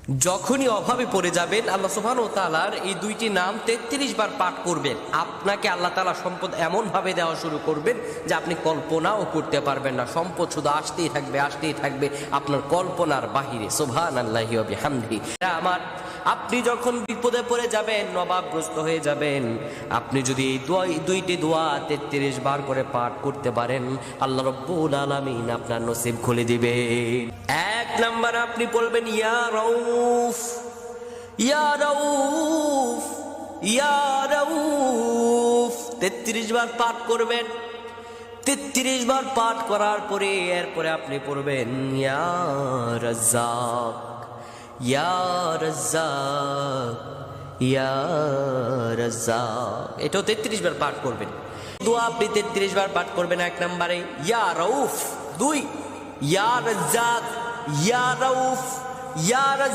যখনই অভাবে পড়ে যাবেন, আল্লাহ সুবহানাহু ওয়া তাআলার এই দুইটি নাম 33 বার পাঠ করবেন, আপনাকে আল্লাহ তাআলা সম্পদ এমন ভাবে দেওয়া শুরু করবেন যে আপনি কল্পনাও করতে পারবেন না। সম্পদ শুধু আসতেই থাকবে আপনার কল্পনার বাহিরে। সুবহানাল্লাহি ওয়া বিহামদিহি। আমার আপনি যখন বিপদে পড়ে যাবেন, অভাবগ্রস্ত হয়ে যাবেন, আপনি যদি এই দুইটি দোয়া 33 বার করে পাঠ করতে পারেন, আল্লাহ রাব্বুল আলামিন আপনার নসিব খুলে দিবেন। এক নাম্বার আপনি বলবেন ইয়া রাউফ, ইয়া রাউফ, ইয়া রাউফ 33 বার পাঠ করবেন। 33 বার পাঠ করার পরে এরপরে আপনি পড়বেন ইয়া রাজ্জাক, ইয়া রাজ্জাক, ইয়া রাজ্জাক। এটাও 33 বার পাঠ করবেন। দোয়া আপনি 33 বার পাঠ করবেন। এক নম্বরে ইয়া রাউফ, 2 ইয়া রাজ্জাক, ইয়া রাউফ, ইয়া রাজ্জাক।